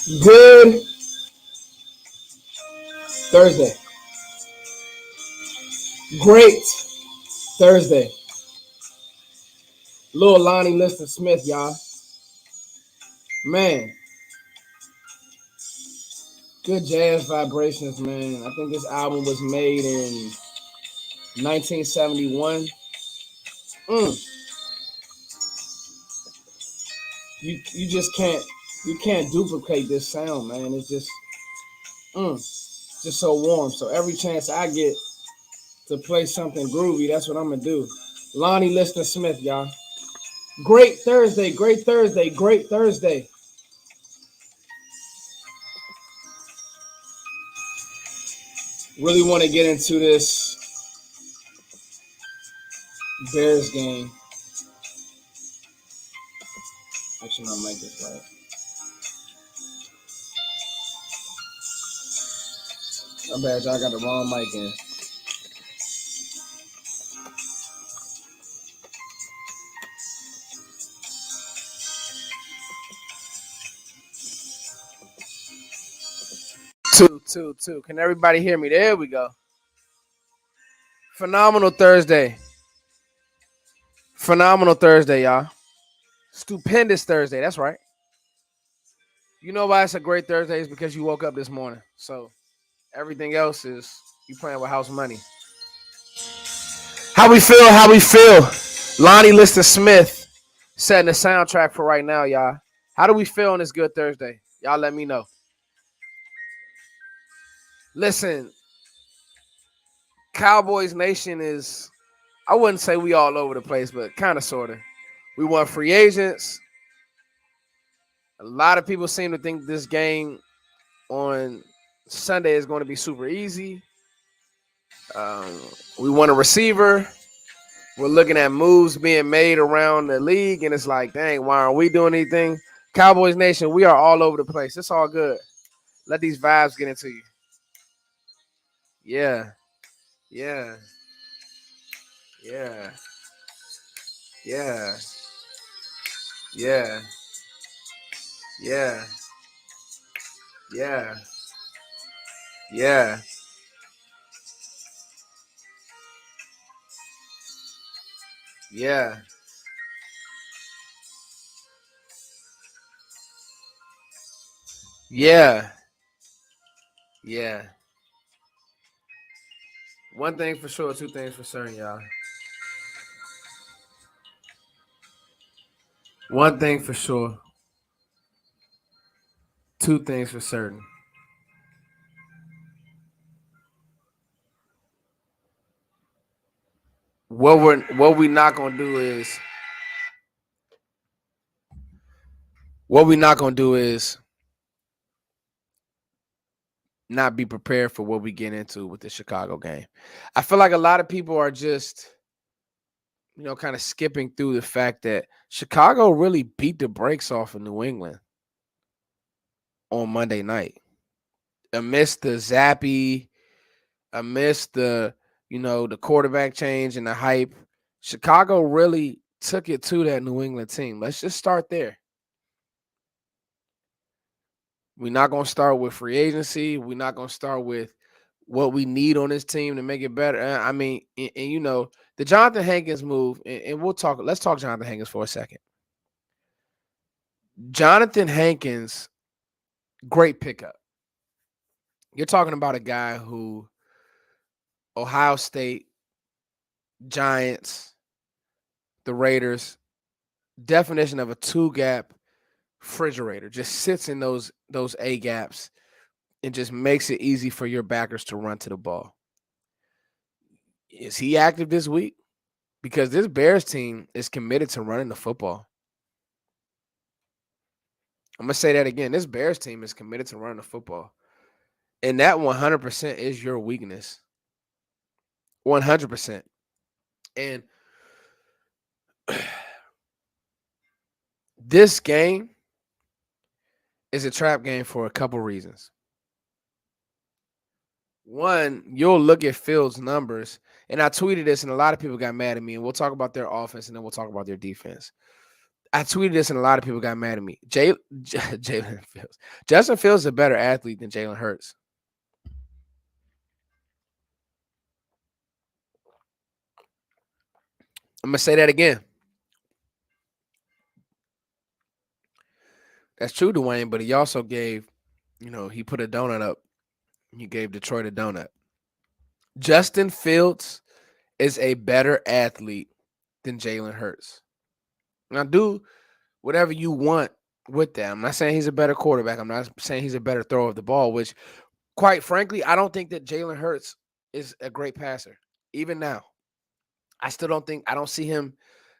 Good Thursday. Great Thursday. Lil Lonnie Liston Smith, y'all. Man, good jazz vibrations, man. I think this album was made in 1971. You just can't duplicate this sound, man. It's just so warm. So every chance I get to play something groovy, that's what I'm gonna do. Lonnie Liston Smith, y'all. Great Thursday, great Thursday, great Thursday. Really want to get into this Bears game. Actually, I'll make this right. My bad, y'all got the wrong mic in. Two. Can everybody hear me? There we go. Phenomenal Thursday. Phenomenal Thursday, y'all. Stupendous Thursday. That's right. You know why it's a great Thursday? Is because you woke up this morning. So everything else is you playing with house money. How we feel? How we feel? Lonnie Liston Smith setting the soundtrack for right now, y'all. How do we feel on this good Thursday? Y'all let me know. Listen, Cowboys Nation is, I wouldn't say we all over the place, but kind of, sort of. We want free agents. A lot of people seem to think this game on Sunday is going to be super easy. We want a receiver. We're looking at moves being made around the league, and it's like, dang, why aren't we doing anything? Cowboys Nation, we are all over the place. It's all good. Let these vibes get into you. Yeah. Yeah. Yeah. Yeah. Yeah. Yeah. Yeah. Yeah. Yeah. Yeah. Yeah. One thing for sure, two things for certain, y'all. One thing for sure, two things for certain. What we not gonna do is not be prepared for what we get into with the Chicago game. I feel like a lot of people are just, kind of skipping through the fact that Chicago really beat the brakes off of New England on Monday night. Amidst the zappy, amidst the quarterback change and the hype, Chicago really took it to that New England team. Let's just start there. We're not going to start with free agency. We're not going to start with what we need on this team to make it better. I mean, and the Jonathan Hankins move, and let's talk Jonathan Hankins for a second. Jonathan Hankins, great pickup. You're talking about a guy who Ohio State, Giants, the Raiders, definition of a two-gap refrigerator, just sits in those A gaps and just makes it easy for your backers to run to the ball. Is he active this week? Because this Bears team is committed to running the football. I'm going to say that again. This Bears team is committed to running the football. And that 100% is your weakness. 100%. And this game is a trap game for a couple reasons. One, you'll look at Fields' numbers, and I tweeted this, and a lot of people got mad at me, and we'll talk about their offense, and then we'll talk about their defense. I tweeted this and a lot of people got mad at me. Jalen Fields. Justin Fields is a better athlete than Jalen Hurts. I'm gonna say that again. That's true, Dwayne, but he also gave, he put a donut up. He gave Detroit a donut. Justin Fields is a better athlete than Jalen Hurts. Now, do whatever you want with that. I'm not saying he's a better quarterback. I'm not saying he's a better thrower of the ball, which, quite frankly, I don't think that Jalen Hurts is a great passer. Even now, I still I don't see him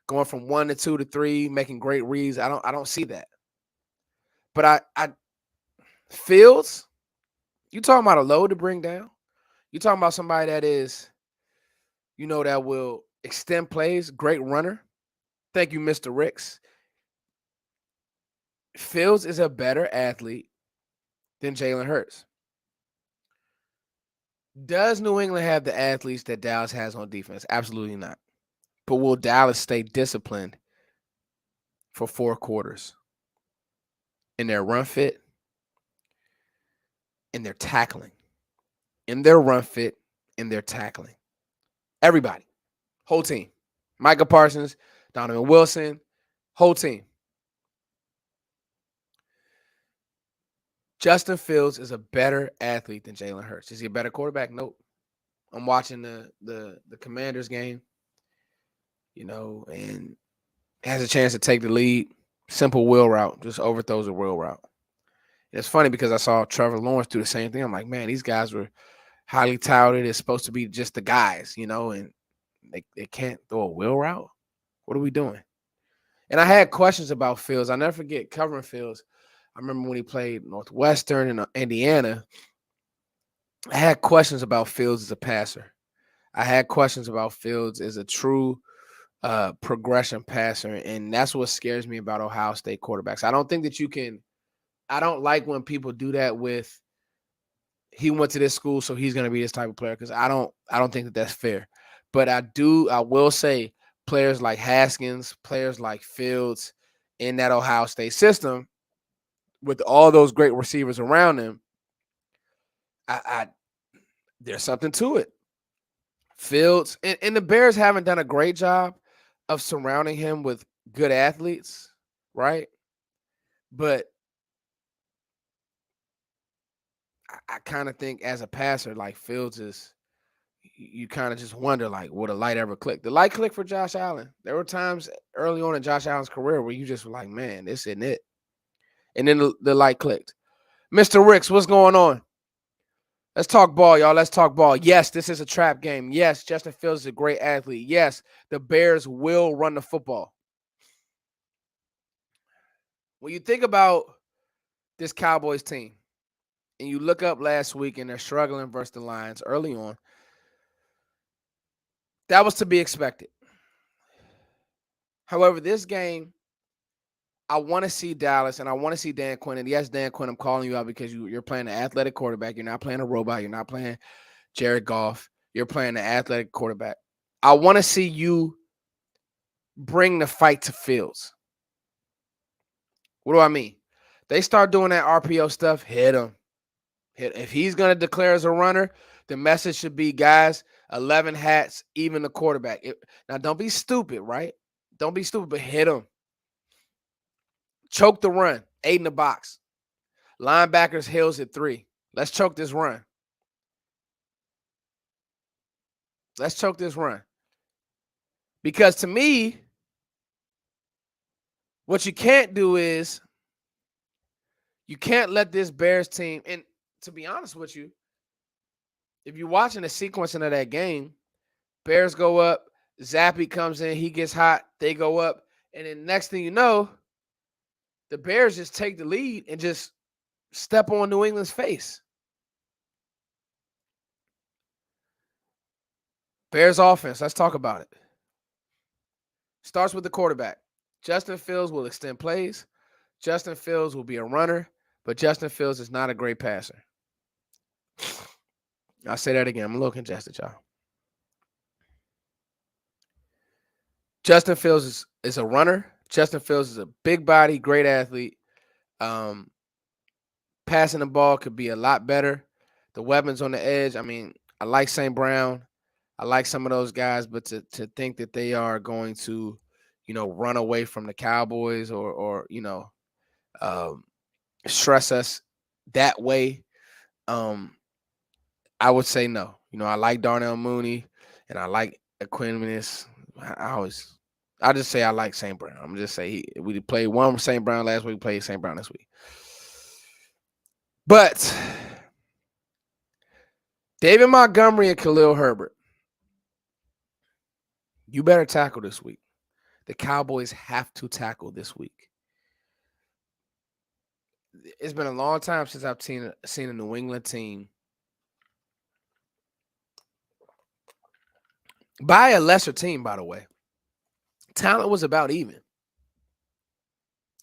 going from 1 to 2 to 3, making great reads. I don't see that. But I Fields, you talking about a load to bring down? You talking about somebody that is, that will extend plays, great runner. Thank you, Mr. Ricks. Fields is a better athlete than Jalen Hurts. Does New England have the athletes that Dallas has on defense? Absolutely not. But will Dallas stay disciplined for 4 quarters in their run fit, in their tackling, in their run fit, in their tackling? Everybody, whole team. Micah Parsons, Donovan Wilson, whole team. Justin Fields is a better athlete than Jalen Hurts. Is he a better quarterback? Nope. I'm watching the Commanders game, and has a chance to take the lead. Simple wheel route, just overthrows a wheel route. And it's funny because I saw Trevor Lawrence do the same thing. I'm like, man, these guys were highly touted. It's supposed to be just the guys, and they can't throw a wheel route. What are we doing? And I had questions about Fields. I never forget covering Fields. I remember when he played Northwestern and Indiana. I had questions about Fields as a passer. I had questions about Fields as a true progression passer, and that's what scares me about Ohio State quarterbacks. I don't think that you can. I don't like when people do that with, he went to this school, so he's going to be this type of player, because I don't think that that's fair. But I will say, players like Haskins, players like Fields in that Ohio State system, with all those great receivers around him, I there's something to it. Fields and the Bears haven't done a great job of surrounding him with good athletes, right? But I kind of think as a passer, like Fields is, you kind of just wonder, like, would a light ever click? The light clicked for Josh Allen. There were times early on in Josh Allen's career where you just were like, man, this isn't it. And then the light clicked. Mr. Ricks, what's going on? Let's talk ball, y'all. Let's talk ball. Yes, this is a trap game. Yes, Justin Fields is a great athlete. Yes, the Bears will run the football. When you think about this Cowboys team, and you look up last week and they're struggling versus the Lions early on, that was to be expected. However, this game, I want to see Dallas and I want to see Dan Quinn. And yes, Dan Quinn, I'm calling you out because you're playing an athletic quarterback. You're not playing a robot. You're not playing Jared Goff. You're playing an athletic quarterback. I want to see you bring the fight to Fields. What do I mean? They start doing that RPO stuff, hit him. If he's going to declare as a runner, the message should be, guys, 11 hats, even the quarterback. Now, don't be stupid, right? Don't be stupid, but hit him. Choke the run, 8 in the box. Linebackers, Hills at 3. Let's choke this run. Let's choke this run. Because to me, what you can't do is you can't let this Bears team, and to be honest with you, if you're watching the sequencing of that game, Bears go up, Zappy comes in, he gets hot, they go up, and then next thing you know, the Bears just take the lead and just step on New England's face. Bears offense, let's talk about it. Starts with the quarterback. Justin Fields will extend plays. Justin Fields will be a runner, but Justin Fields is not a great passer. I'll say that again. I'm a little congested, y'all. Justin Fields is a runner, Justin Fields is a big body, great athlete. Um, Passing the ball could be a lot better. The weapons on the edge. I mean, I like St. Brown. I like some of those guys, but to think that they are going to, run away from the Cowboys or um, stress us that way, um, I would say no. I like Darnell Mooney and I like Quinn. I just say I like St. Brown. I'm just say we played one St. Brown last week. We played St. Brown this week. But David Montgomery and Khalil Herbert, you better tackle this week. The Cowboys have to tackle this week. It's been a long time since I've seen a New England team by a lesser team, by the way. Talent was about even.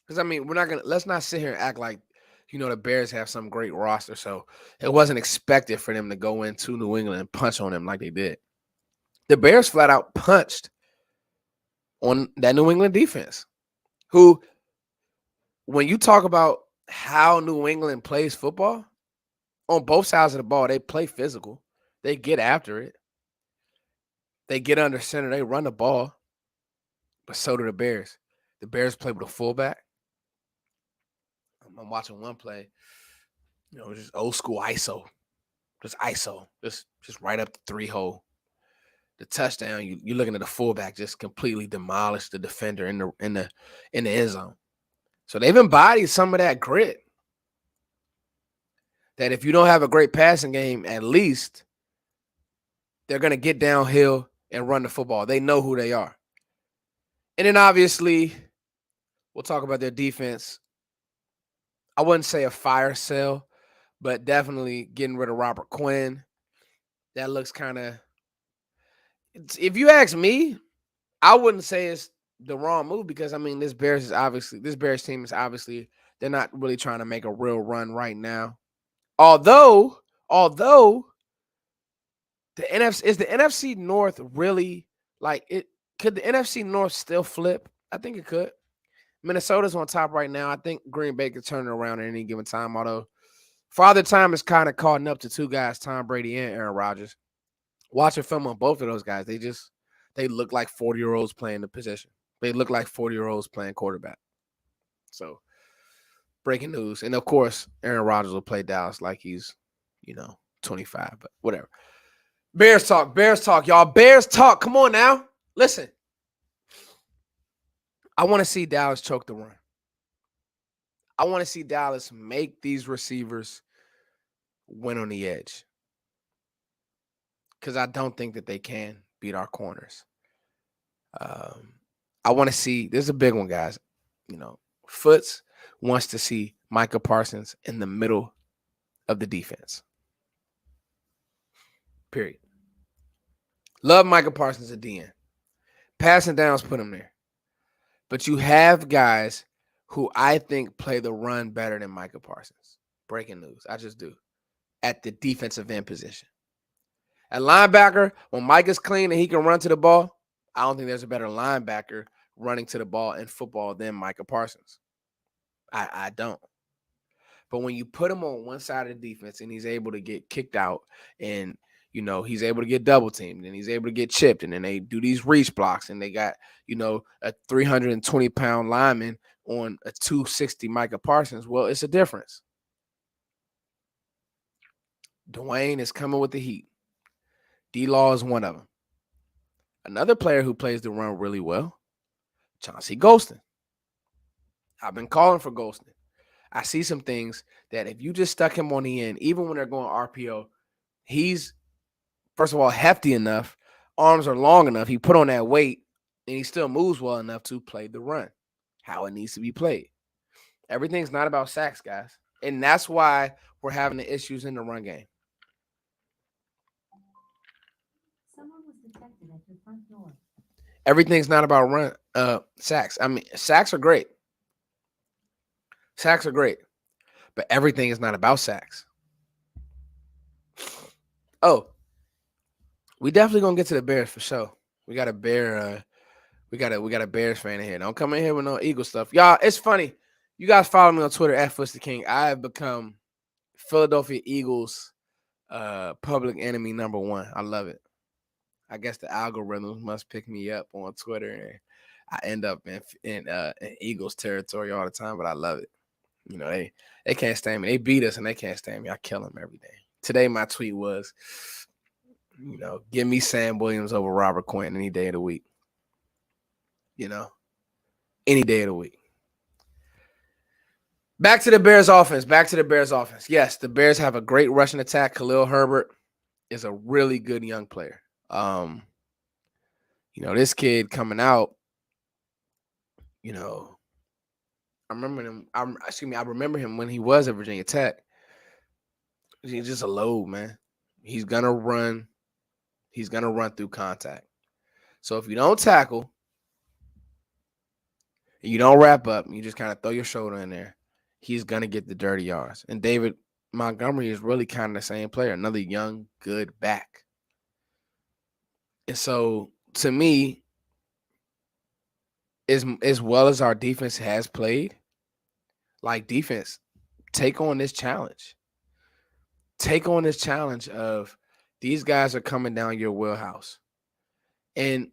Because, I mean, let's not sit here and act like, the Bears have some great roster. So it wasn't expected for them to go into New England and punch on them like they did. The Bears flat out punched on that New England defense, who, when you talk about how New England plays football, on both sides of the ball, they play physical. They get after it. They get under center. They run the ball. But so do the Bears. The Bears play with a fullback. I'm watching one play, just old school ISO. Just ISO. Just right up the 3-hole. The touchdown, you're looking at the fullback just completely demolish the defender in the end zone. So they've embodied some of that grit. That if you don't have a great passing game, at least they're going to get downhill and run the football. They know who they are. And then obviously, we'll talk about their defense. I wouldn't say a fire sale, but definitely getting rid of Robert Quinn. That looks kind of, if you ask me, I wouldn't say it's the wrong move because, I mean, this Bears team is obviously, they're not really trying to make a real run right now. Although the NFC North really, like, it could the NFC North still flip? I think it could. Minnesota's on top right now. I think Green Bay could turn it around at any given time, although Father Time is kind of caught up to two guys, Tom Brady and Aaron Rodgers. Watching film on both of those guys, they look like 40-year-olds playing the position. They look like 40-year-olds playing quarterback. So, breaking news. And, of course, Aaron Rodgers will play Dallas like he's, 25, but whatever. Bears talk, y'all. Bears talk. Come on now. Listen. I want to see Dallas choke the run. I want to see Dallas make these receivers win on the edge. Because I don't think that they can beat our corners. I want to see, this is a big one, guys. Foots wants to see Micah Parsons in the middle of the defense. Period. Love Micah Parsons at DN. Passing downs, put him there. But you have guys who I think play the run better than Micah Parsons. Breaking news. I just do. At the defensive end position. At linebacker, when Mike is clean and he can run to the ball, I don't think there's a better linebacker running to the ball in football than Micah Parsons. I don't. But when you put him on one side of the defense and he's able to get kicked out and, he's able to get double teamed and he's able to get chipped and then they do these reach blocks and they got, a 320-pound lineman on a 260 Micah Parsons, well, it's a difference. Dwayne is coming with the heat. D-Law is one of them. Another player who plays the run really well, Chauncey Golston. I've been calling for Golston. I see some things that if you just stuck him on the end, even when they're going RPO, he's, first of all, hefty enough. Arms are long enough. He put on that weight, and he still moves well enough to play the run, how it needs to be played. Everything's not about sacks, guys. And that's why we're having the issues in the run game. Someone was detected at your front door. Everything's not about sacks. I mean, sacks are great. Sacks are great. But everything is not about sacks. Oh, we definitely going to get to the Bears for sure. We got a Bear We got a Bears fan in here. Don't come in here with no Eagle stuff. Y'all, it's funny. You guys follow me on Twitter at Foots the King. I have become Philadelphia Eagles public enemy number one. I love it. I guess the algorithms must pick me up on Twitter, and I end up in Eagles territory all the time. But I love it. You know, they can't stand me. They beat us and they can't stand me. I kill them every day. Today my tweet was, you know, give me Sam Williams over Robert Quinn any day of the week. You know, any day of the week. Back to the Bears offense. Yes, the Bears have a great rushing attack. Khalil Herbert is a really good young player. You know, this kid coming out, you know, I remember him. I remember him when he was at Virginia Tech. He's just a load, man. He's gonna run. He's gonna run through contact. So if you don't tackle, and you don't wrap up, and you just kind of throw your shoulder in there, he's gonna get the dirty yards. And David Montgomery is really kind of the same player, another young, good back. And so, to me, as well as our defense has played, like defense, take on this challenge. Take on this challenge of these guys are coming down your wheelhouse. And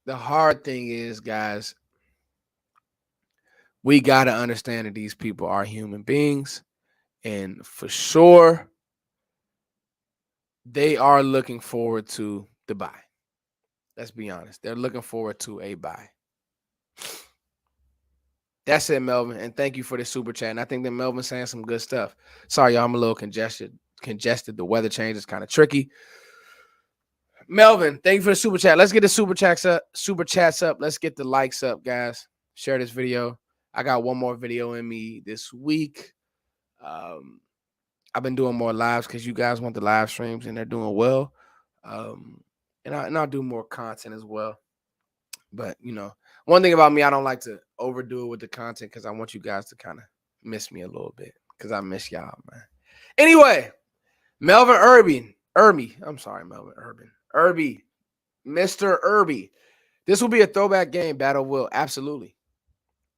the hard thing is, guys, we got to understand that these people are human beings. And for sure, they are looking forward to the bye. Let's be honest. They're looking forward to a bye. That's it, Melvin. And thank you for the super chat. And I think that Melvin's saying some good stuff. Sorry, y'all, I'm a little congested. The weather change is kind of tricky. Melvin, thank you for the super chat. Let's get the super chats up. Let's get the likes up, guys. Share this video. I got one more video in me this week. I've been doing more lives because you guys want the live streams, and they're doing well. And I'll do more content as well. But, you know, one thing about me, I don't like to overdo it with the content because I want you guys to kind of miss me a little bit because I miss y'all, man. Anyway, Melvin Irby. Mr. Irby. This will be a throwback game, Battle Will. Absolutely.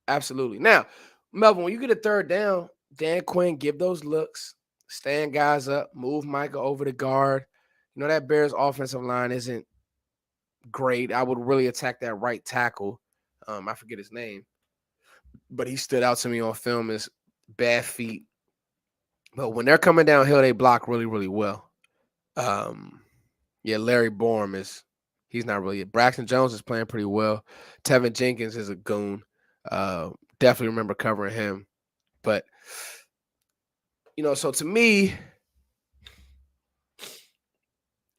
Now, Melvin, when you get a third down, Dan Quinn, give those looks, stand guys up, move Micah over the guard. You know, that Bears offensive line isn't great. I would really attack that right tackle. I forget his name, but he stood out to me on film as bad feet. But when they're coming downhill, they block really, really well. Larry Borum he's not really. Braxton Jones is playing pretty well. Tevin Jenkins is a goon. Definitely remember covering him. But, you know, so to me,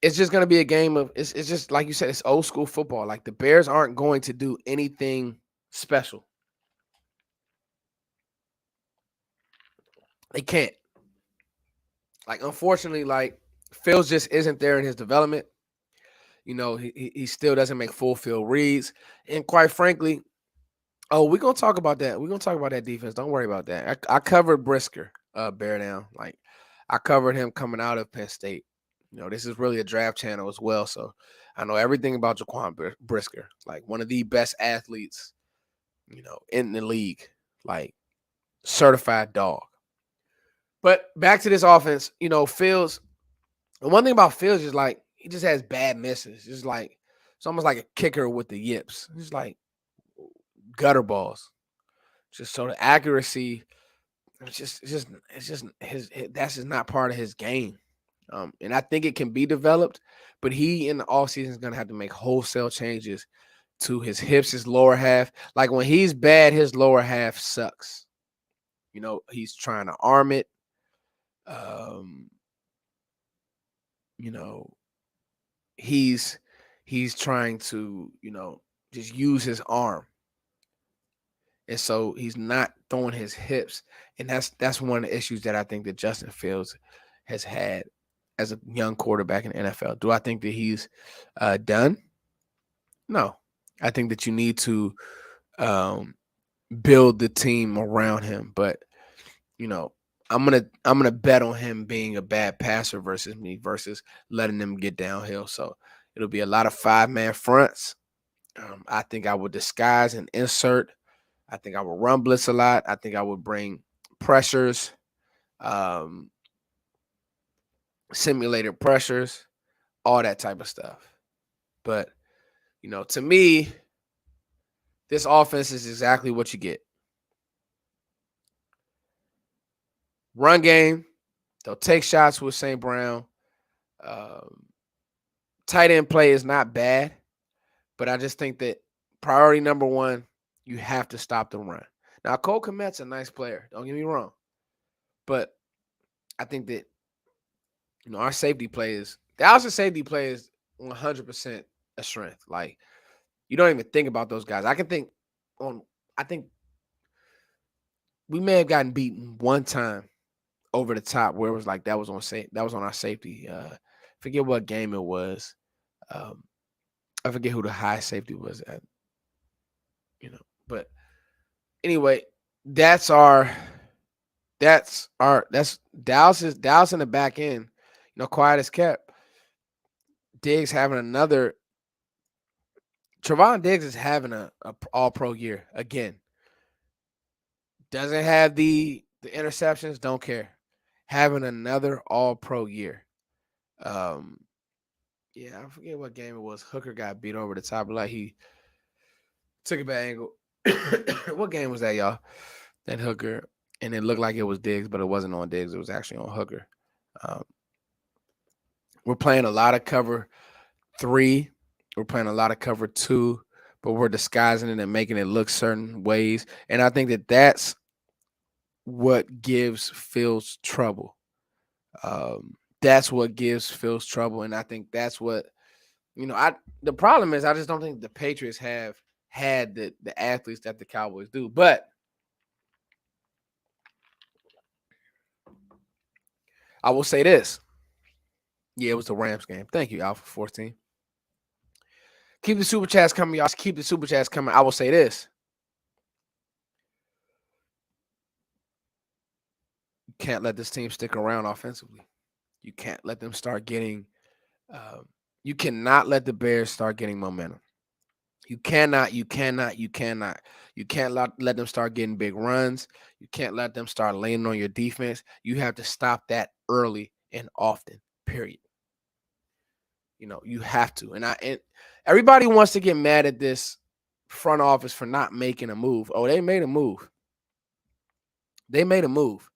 it's just going to be a game of, it's just like you said, it's old school football. Like the Bears aren't going to do anything special. They can't. Like, unfortunately, like Fields just isn't there in his development. You know, he still doesn't make full field reads. And quite frankly, we're going to talk about that. We're going to talk about that defense. Don't worry about that. I covered Brisker, bear down. Like, I covered him coming out of Penn State. You know, this is really a draft channel as well. So I know everything about Jaquan Brisker, like one of the best athletes, you know, in the league, like certified dog. But back to this offense, you know, Fields. The one thing about Fields is like he just has bad misses. It's almost like a kicker with the yips. It's like gutter balls. Just so the accuracy, it's just that's just not part of his game. And I think it can be developed, but he in the offseason is going to have to make wholesale changes to his hips, his lower half. Like when he's bad, his lower half sucks. You know, he's trying to arm it. You know, he's trying to, you know, just use his arm. And so he's not throwing his hips. And that's one of the issues that I think that Justin Fields has had as a young quarterback in the NFL. Do I think that he's done? No. I think that you need to build the team around him. But, you know, I'm gonna bet on him being a bad passer versus letting them get downhill. So it'll be a lot of 5-man fronts. I think I would disguise and insert. I think I would run blitz a lot. I think I would bring pressures, um, simulated pressures, all that type of stuff. But, to me, this offense is exactly what you get. Run game, they'll take shots with St. Brown. Um, Tight end play is not bad, but I just think that priority number one, you have to stop the run. Now, Cole Kmet's a nice player. Don't get me wrong. But I think that, our safety play is – Dallas' safety play is 100% a strength. Like, you don't even think about those guys. I think we may have gotten beaten one time over the top where it was like that was on our safety. Forget what game it was. Um, I forget who the high safety was at, But anyway, that's Dallas in the back end. Quiet as kept. Diggs having another. Trevon Diggs is having a all pro year again. Doesn't have the interceptions. Don't care. Having another all pro year. Um, yeah, I forget what game it was. Hooker got beat over the top. Like he took a bad angle. What game was that, y'all? That Hooker, and it looked like it was Diggs, but it wasn't on Diggs. It was actually on Hooker. Um, we're playing a lot of cover 3. We're playing a lot of cover 2, but we're disguising it and making it look certain ways. And I think that that's what gives Fields trouble. That's what gives Fields trouble, and I think that's what the problem is. I just don't think the Patriots have had the athletes that the Cowboys do. But I will say this. Yeah, it was the Rams game. Thank you, Alpha 14. Keep the super chats coming, y'all. Keep the super chats coming. I will say this. You can't let this team stick around offensively. You can't let them start getting you cannot let the Bears start getting momentum. You can't let them start getting big runs. You can't let them start laying on your defense. You have to stop that early and often, period. You have to. And everybody wants to get mad at this front office for not making a move. Oh, they made a move. They made a move.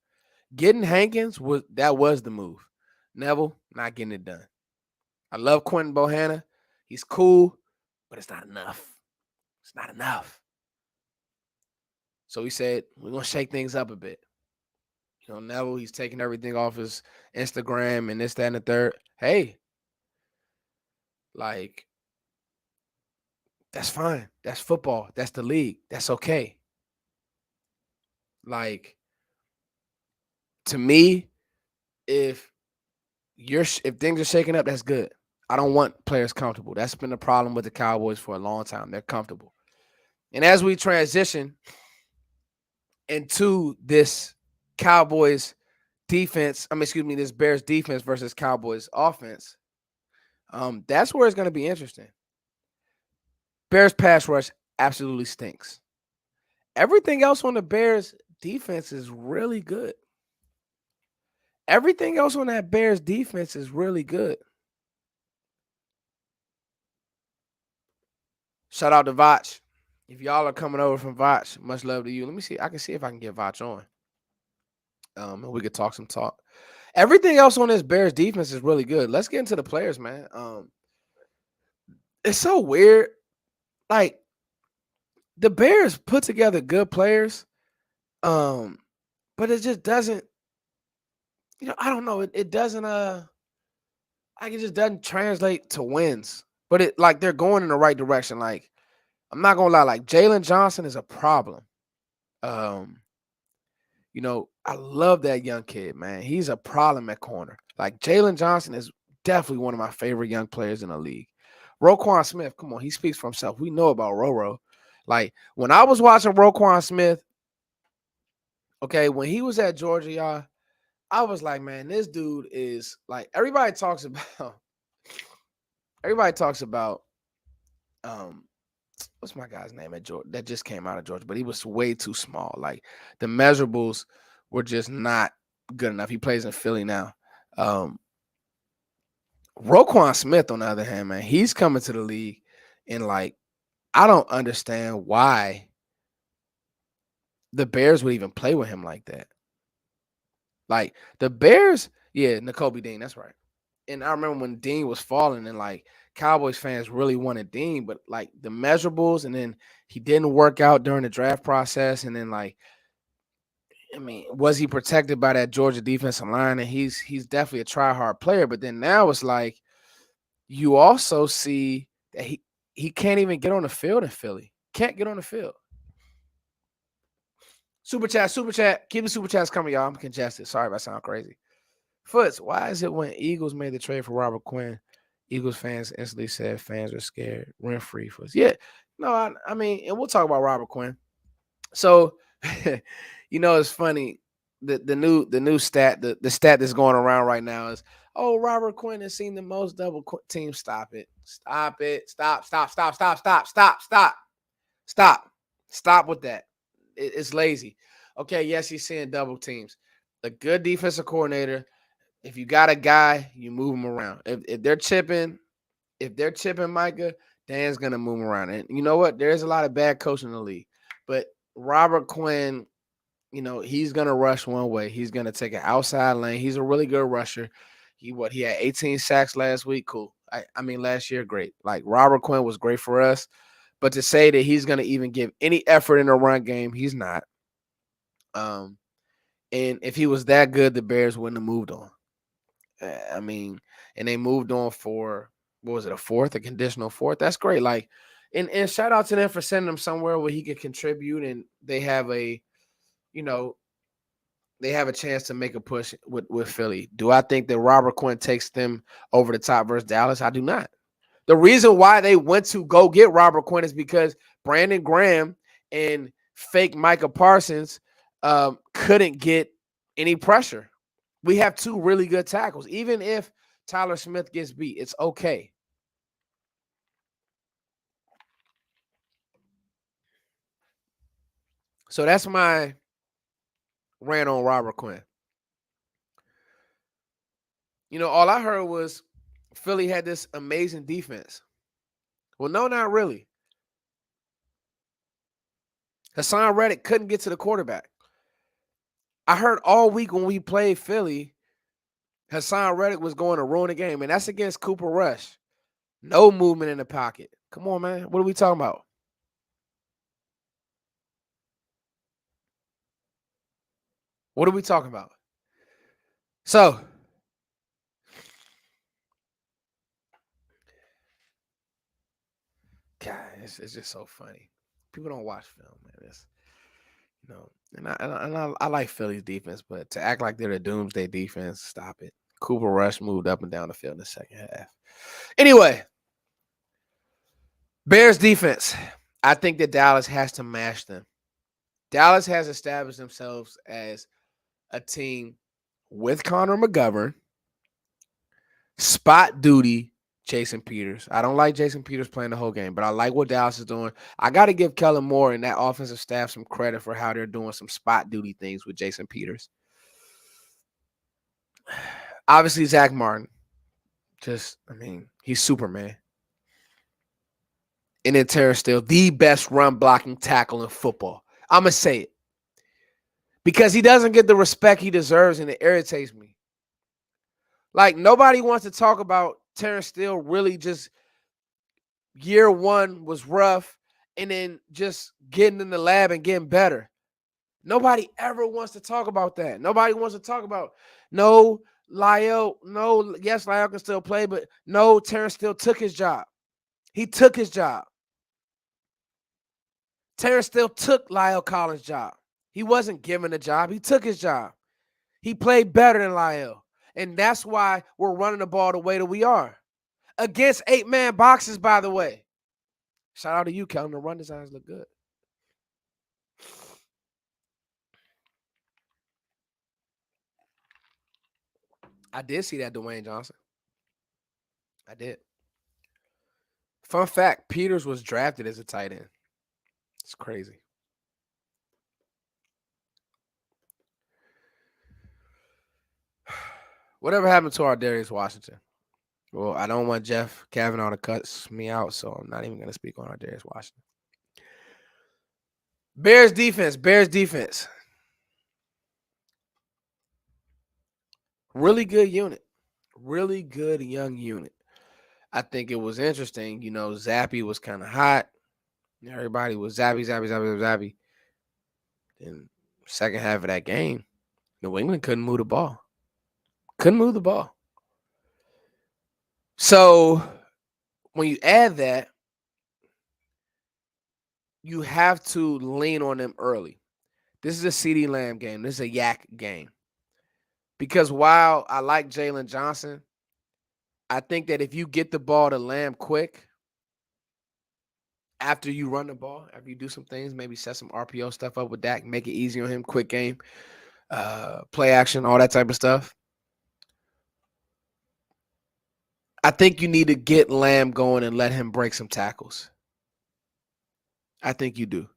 Getting Hankins was the move. Neville not getting it done. I love Quentin Bohanna. He's cool, but it's not enough. It's not enough. So he said, we're going to shake things up a bit. Neville, he's taking everything off his Instagram and this, that, and the third. Hey, like, that's fine. That's football. That's the league. That's okay. Like, to me, if things are shaking up, that's good. I don't want players comfortable. That's been the problem with the Cowboys for a long time. They're comfortable. And as we transition into this Cowboys defense, this Bears defense versus Cowboys offense, that's where it's going to be interesting. Bears pass rush absolutely stinks. Everything else on the Bears defense is really good. Everything else on that Bears defense is really good. Shout out to Vach. If y'all are coming over from Vach, much love to you. Let me see. I can see if I can get Vach on. And we could talk some talk. Everything else on this Bears defense is really good. Let's get into the players, man. It's so weird. Like, the Bears put together good players, but it just doesn't. I don't know. It doesn't. It just doesn't translate to wins. But they're going in the right direction. Like, I'm not gonna lie. Like, Jalen Johnson is a problem. I love that young kid, man. He's a problem at corner. Like, Jalen Johnson is definitely one of my favorite young players in the league. Roquan Smith, come on, he speaks for himself. We know about Roro. Like, when I was watching Roquan Smith, okay, when he was at Georgia, y'all, I was like, man, this dude is like, everybody talks about what's my guy's name at Georgia that just came out of Georgia, but he was way too small. Like the measurables were just not good enough. He plays in Philly now. Um, Roquan Smith, on the other hand, man, he's coming to the league, and like I don't understand why the Bears would even play with him like that. Like the Bears, yeah, N'Kobe Dean, that's right. And I remember when Dean was falling, and like Cowboys fans really wanted Dean, but like the measurables, and then he didn't work out during the draft process, and then like I mean, was he protected by that Georgia defensive line? And he's definitely a try hard player, but then now it's like you also see that he can't even get on the field in Philly. Can't get on the field. Super chat. Keep the super chats coming, y'all. I'm congested. Sorry if I sound crazy. Foots, why is it when Eagles made the trade for Robert Quinn, Eagles fans instantly said fans are scared? Rent free Foots. Yeah. No, I mean, and we'll talk about Robert Quinn. So, it's funny. The new stat, the stat that's going around right now is, oh, Robert Quinn has seen the most double teams. Stop it. Stop it. Stop with that. It's lazy. Okay, yes, he's seeing double teams. A good defensive coordinator, if you got a guy, you move him around. If they're chipping Micah, Dan's gonna move him around. And you know what? There's a lot of bad coaching in the league. But Robert Quinn, he's gonna rush one way. He's gonna take an outside lane. He's a really good rusher. He had 18 sacks last week. Cool. I mean last year, great. Like Robert Quinn was great for us. But to say that he's gonna even give any effort in the run game, he's not. And if he was that good, the Bears wouldn't have moved on. I mean, and they moved on for what was it, a conditional fourth? That's great. Like, and shout out to them for sending him somewhere where he could contribute, and they have you know, they have a chance to make a push with Philly. Do I think that Robert Quinn takes them over the top versus Dallas? I do not. The reason why they went to go get Robert Quinn is because Brandon Graham and fake Micah Parsons couldn't get any pressure. We have two really good tackles. Even if Tyler Smith gets beat, it's okay. So that's my rant on Robert Quinn. All I heard was Philly had this amazing defense. Well, no, not really. Hassan Reddick couldn't get to the quarterback. I heard all week when we played Philly, Hassan Reddick was going to ruin the game, and that's against Cooper Rush. No movement in the pocket. Come on, man. What are we talking about? What are we talking about? So, God, it's just so funny. People don't watch film, man. And I like Philly's defense, but to act like they're the doomsday defense, stop it. Cooper Rush moved up and down the field in the second half. Anyway, Bears defense. I think that Dallas has to mash them. Dallas has established themselves as a team with Connor McGovern, spot duty, Jason Peters. I don't like Jason Peters playing the whole game, but I like what Dallas is doing. I got to give Kellen Moore and that offensive staff some credit for how they're doing some spot duty things with Jason Peters. Obviously, Zach Martin. He's Superman. And then Terrence Steele, the best run blocking tackle in football. I'm going to say it. Because he doesn't get the respect he deserves, and it irritates me. Like, nobody wants to talk about Terrence Steele really just year one was rough and then just getting in the lab and getting better. Nobody ever wants to talk about that. Nobody wants to talk about yes, Lyle can still play, but no, Terrence Steele took his job. He took his job. Terrence Steele took Lyle Collins' job. He wasn't given a job. He took his job. He played better than Lyle. And that's why we're running the ball the way that we are. Against 8-man boxes, by the way. Shout out to you, Kellen. The run designs look good. I did see that, Dwayne Johnson. I did. Fun fact, Peters was drafted as a tight end. It's crazy. Whatever happened to our Darius Washington? Well, I don't want Jeff Kavanaugh to cut me out, so I'm not even going to speak on our Darius Washington. Bears defense. Really good unit. Really good young unit. I think it was interesting. Zappy was kind of hot. Everybody was zappy. In second half of that game, New England couldn't move the ball. So when you add that, you have to lean on them early. This is a CeeDee Lamb game. This is a yak game. Because while I like Jalen Johnson, I think that if you get the ball to Lamb quick, after you run the ball, after you do some things, maybe set some RPO stuff up with Dak, make it easy on him, quick game, play action, all that type of stuff. I think you need to get Lamb going and let him break some tackles. I think you do.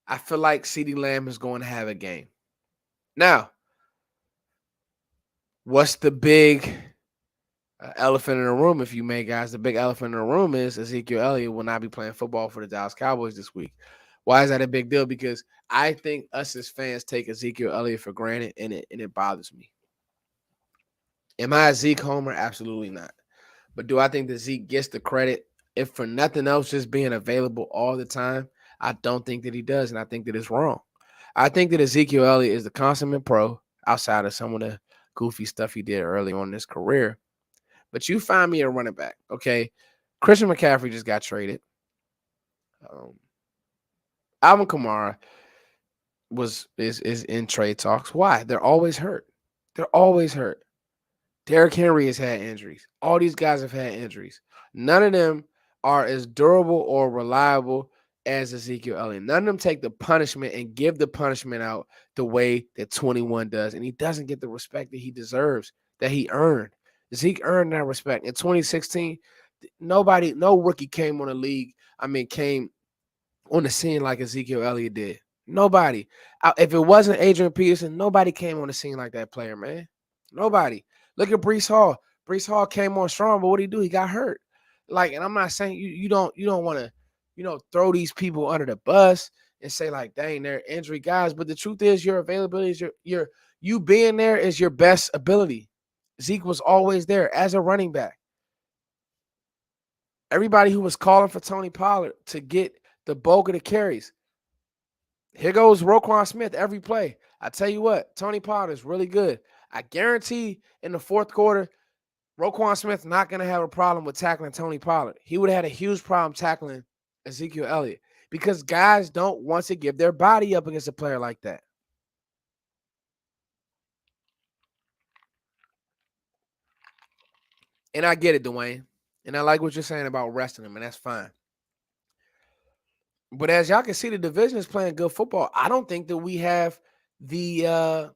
I feel like CeeDee Lamb is going to have a game. Now, what's the big elephant in the room, if you may, guys? The big elephant in the room is Ezekiel Elliott will not be playing football for the Dallas Cowboys this week. Why is that a big deal? Because I think us as fans take Ezekiel Elliott for granted, and it bothers me. Am I a Zeke homer? Absolutely not. But do I think that Zeke gets the credit, if for nothing else, just being available all the time? I don't think that he does, and I think that it's wrong. I think that Ezekiel Elliott is the consummate pro outside of some of the goofy stuff he did early on in his career. But you find me a running back, okay? Christian McCaffrey just got traded. Alvin Kamara is in trade talks. Why? They're always hurt. Derrick Henry has had injuries. All these guys have had injuries. None of them are as durable or reliable as Ezekiel Elliott. None of them take the punishment and give the punishment out the way that 21 does. And he doesn't get the respect that he deserves, that he earned. Zeke earned that respect. In 2016, no rookie came on the scene like Ezekiel Elliott did. Nobody. If it wasn't Adrian Peterson, nobody came on the scene like that player, man. Nobody. Look at Breece Hall. Breece Hall came on strong, but what did he do? He got hurt. And I'm not saying you don't want to, throw these people under the bus and say like, dang, they're injury guys. But the truth is, your availability is you being there is your best ability. Zeke was always there as a running back. Everybody who was calling for Tony Pollard to get the bulk of the carries. Here goes Roquan Smith every play. I tell you what, Tony Pollard is really good. I guarantee in the fourth quarter, Roquan Smith not going to have a problem with tackling Tony Pollard. He would have had a huge problem tackling Ezekiel Elliott because guys don't want to give their body up against a player like that. And I get it, Dwayne. And I like what you're saying about resting him, and that's fine. But as y'all can see, the division is playing good football. I don't think that we have the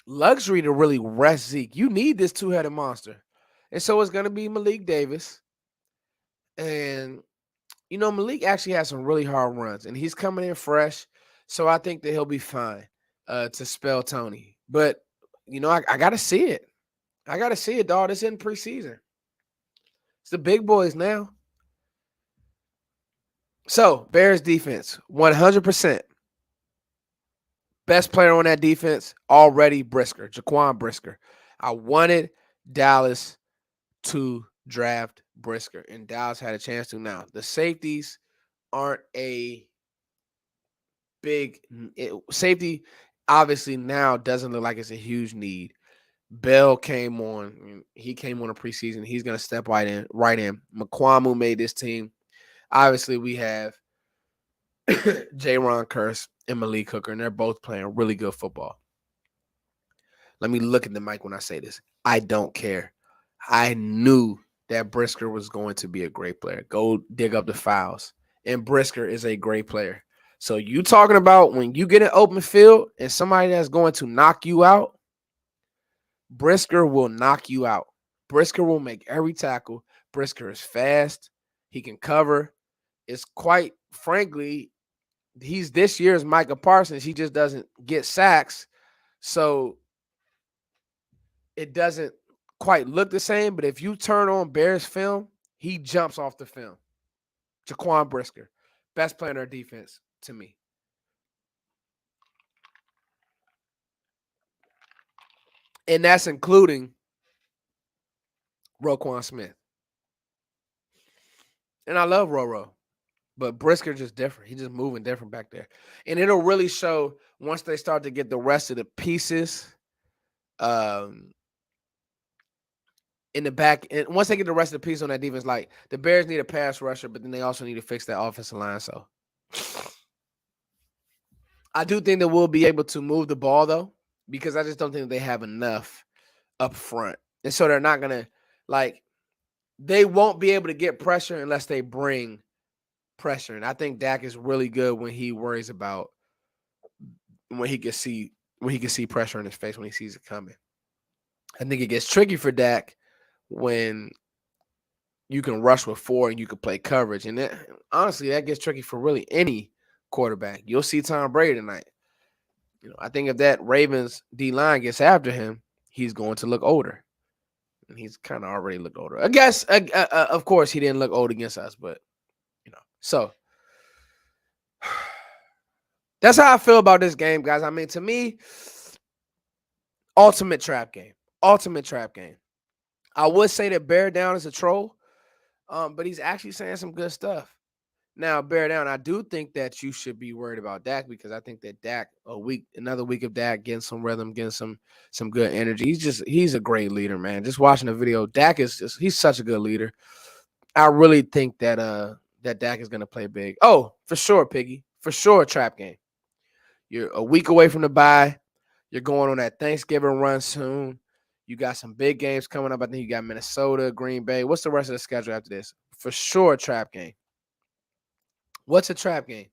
luxury to really rest Zeke. You need this two-headed monster. And so it's going to be Malik Davis. And, Malik actually has some really hard runs, and he's coming in fresh. So I think that he'll be fine to spell Tony. But, I got to see it. I got to see it, dog. This isn't preseason. It's the big boys now. So, Bears defense, 100%. Best player on that defense already, Jaquan Brisker. I wanted Dallas to draft Brisker, and Dallas had a chance to. Now, the safeties aren't a big safety. Obviously, now doesn't look like it's a huge need. Bell came on. He came on a preseason. He's going to step right in. McQuamu made this team. Obviously, we have Jaron Kearse and Malik Hooker, and they're both playing really good football. Let me look at the mic when I say this. I don't care. I knew that Brisker was going to be a great player. Go dig up the files. And Brisker is a great player. So you talking about when you get an open field and somebody that's going to knock you out, Brisker will knock you out. Brisker will make every tackle. Brisker is fast. He can cover. It's quite frankly, he's this year's Micah Parsons. He just doesn't get sacks. So it doesn't quite look the same. But if you turn on Bears film, he jumps off the film. Jaquan Brisker, best player in our defense to me. And that's including Roquan Smith. And I love Roro, but Brisker just different. He's just moving different back there. And it'll really show once they start to get the rest of the pieces in the back. And once they get the rest of the pieces on that defense, like the Bears need a pass rusher, but then they also need to fix that offensive line. So I do think that we'll be able to move the ball, though, because I just don't think they have enough up front. And so they're not going to, like, they won't be able to get pressure unless they bring pressure. And I think Dak is really good when he worries about when he can see pressure in his face when he sees it coming. I think it gets tricky for Dak when you can rush with 4 and you can play coverage. And that, honestly, that gets tricky for really any quarterback. You'll see Tom Brady tonight. I think if that Ravens D-line gets after him, he's going to look older. And he's kind of already looked older. I guess, of course, he didn't look old against us, but, So that's how I feel about this game, guys. I mean, to me, ultimate trap game. Ultimate trap game. I would say that Bear Down is a troll, but he's actually saying some good stuff. Now, Bear Down, I do think that you should be worried about Dak because I think that Dak, another week of Dak, getting some rhythm, getting some good energy. He's a great leader, man. Just watching the video, Dak he's such a good leader. I really think that that Dak is going to play big. Oh, for sure, Piggy. For sure, trap game. You're a week away from the bye. You're going on that Thanksgiving run soon. You got some big games coming up. I think you got Minnesota, Green Bay. What's the rest of the schedule after this? For sure, trap game. What's a trap game?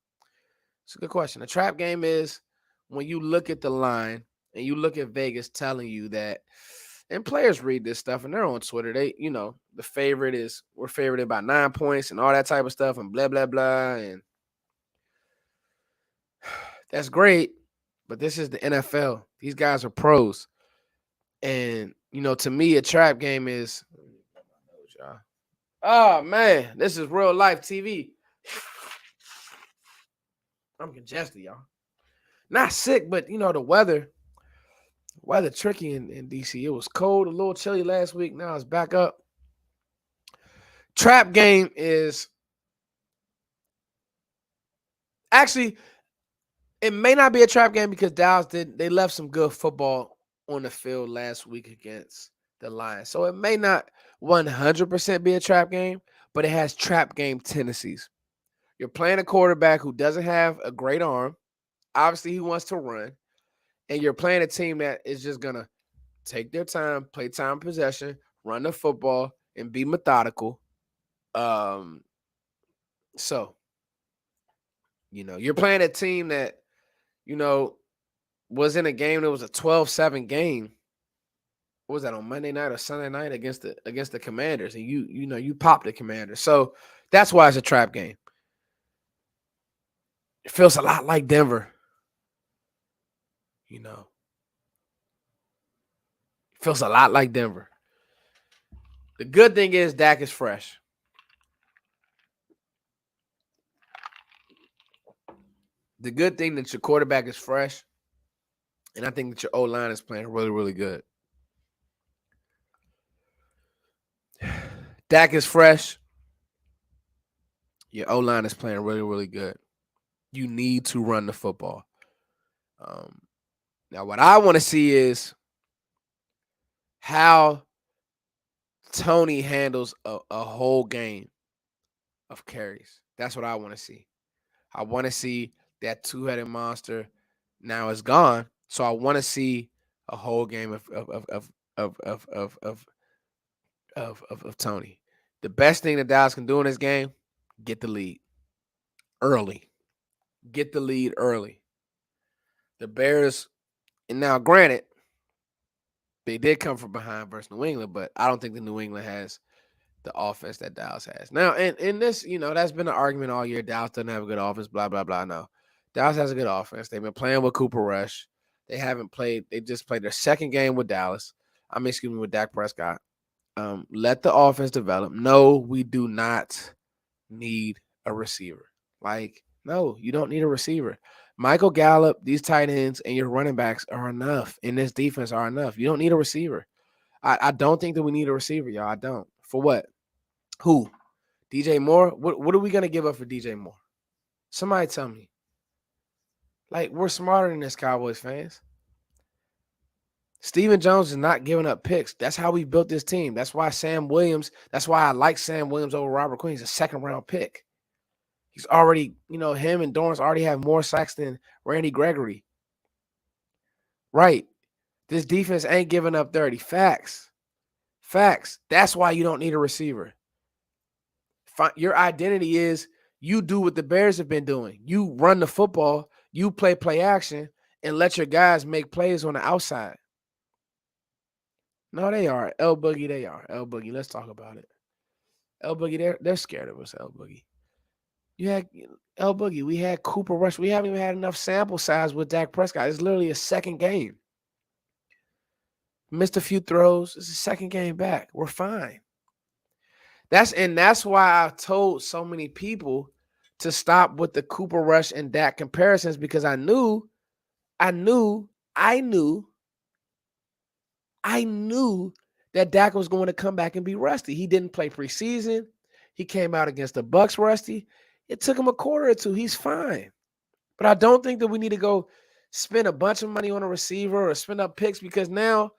It's a good question. A trap game is when you look at the line and you look at Vegas telling you that, and players read this stuff and they're on Twitter. They, we're favored by 9 points and all that type of stuff and blah, blah, blah. And that's great, but this is the NFL. These guys are pros. And, to me, a trap game is, oh, man, this is real life TV. I'm congested, y'all. Not sick, but, the weather tricky in D.C. It was cold, a little chilly last week. Now it's back up. Trap game is actually, it may not be a trap game because Dallas they left some good football on the field last week against the Lions. So it may not 100% be a trap game, but it has trap game tendencies. You're playing a quarterback who doesn't have a great arm. Obviously, he wants to run. And you're playing a team that is just going to take their time, play time possession, run the football, and be methodical. So, you're playing a team that, was in a game that was a 12-7 game. What was that, on Monday night or Sunday night against the Commanders? And you popped the Commanders. So that's why it's a trap game. It feels a lot like Denver. It feels a lot like Denver. The good thing is Dak is fresh. The good thing that your quarterback is fresh, and I think that your O-line is playing really, really good. Dak is fresh. Your O-line is playing really, really good. You need to run the football. Now, what I want to see is how Tony handles a whole game of carries. That's what I want to see. I want to see that two-headed monster now is gone. So I want to see a whole game of Tony. The best thing that Dallas can do in this game, get the lead early. Get the lead early. The Bears, and now granted, they did come from behind versus New England, but I don't think the New England has the offense that Dallas has. Now, and in this, that's been an argument all year. Dallas doesn't have a good offense, blah, blah, blah. No. Dallas has a good offense. They've been playing with Cooper Rush. They just played their second game with Dallas. With Dak Prescott. Let the offense develop. No, we do not need a receiver. No, you don't need a receiver. Michael Gallup, these tight ends, and your running backs are enough. And this defense are enough. You don't need a receiver. I don't think that we need a receiver, y'all. I don't. For what? Who? DJ Moore? What are we going to give up for DJ Moore? Somebody tell me. We're smarter than this, Cowboys fans. Steven Jones is not giving up picks. That's how we built this team. That's why I like Sam Williams over Robert Quinn. He's a second-round pick. He's already, him and Dorrance already have more sacks than Randy Gregory. Right. This defense ain't giving up 30. Facts. That's why you don't need a receiver. Your identity is you do what the Bears have been doing. You run the football, you play action, and let your guys make plays on the outside. No, they are. L Boogie, they are. L Boogie, let's talk about it. L Boogie, they're scared of us, L Boogie. You had L Boogie. We had Cooper Rush. We haven't even had enough sample size with Dak Prescott. It's literally a second game. Missed a few throws. It's a second game back. We're fine. That's why I told so many people to stop with the Cooper Rush and Dak comparisons, because I knew that Dak was going to come back and be rusty. He didn't play preseason. He came out against the Bucs rusty. It took him a quarter or two. He's fine. But I don't think that we need to go spend a bunch of money on a receiver or spend up picks, because now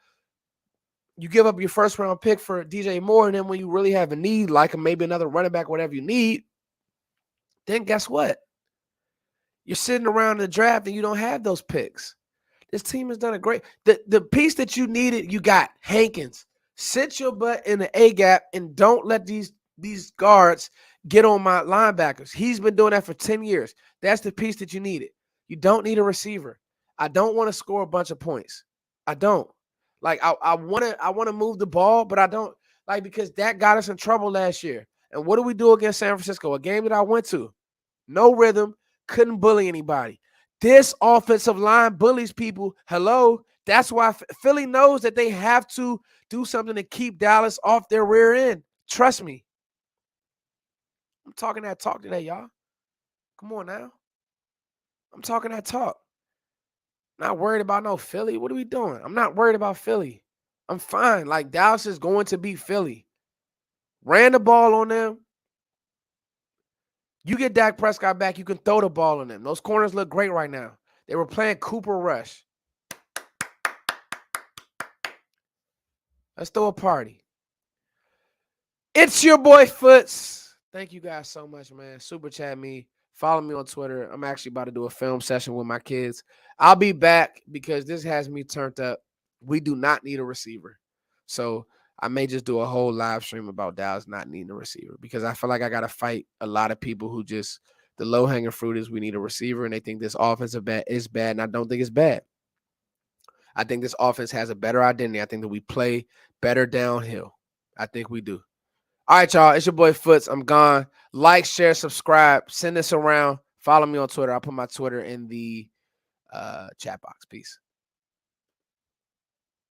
you give up your first-round pick for DJ Moore, and then when you really have a need, like maybe another running back, whatever you need, then guess what? You're sitting around in the draft and you don't have those picks. This team has done a great – the piece that you needed, you got. Hankins. Sit your butt in the A-gap and don't let these guards get on my linebackers. He's been doing that for 10 years. That's the piece that you needed. You don't need a receiver. I don't want to score a bunch of points. I don't. I want to move the ball, but I don't because that got us in trouble last year. And what do we do against San Francisco? A game that I went to. No rhythm, couldn't bully anybody. This offensive line bullies people. Hello. That's why Philly knows that they have to do something to keep Dallas off their rear end. Trust me. I'm talking that talk today, y'all. Come on now. I'm talking that talk. Not worried about no Philly. What are we doing? I'm not worried about Philly. I'm fine. Dallas is going to beat Philly. Ran the ball on them. You get Dak Prescott back, you can throw the ball on them. Those corners look great right now. They were playing Cooper Rush. Let's throw a party. It's your boy Foots. Thank you guys so much, man. Super chat me. Follow me on Twitter. I'm actually about to do a film session with my kids. I'll be back because this has me turned up. We do not need a receiver. So I may just do a whole live stream about Dallas not needing a receiver, because I feel like I got to fight a lot of people who just, the low-hanging fruit is we need a receiver, and they think this offense is bad, and I don't think it's bad. I think this offense has a better identity. I think that we play better downhill. I think we do. All right, y'all. It's your boy Foots. I'm gone. Like, share, subscribe. Send this around. Follow me on Twitter. I'll put my Twitter in the chat box. Peace.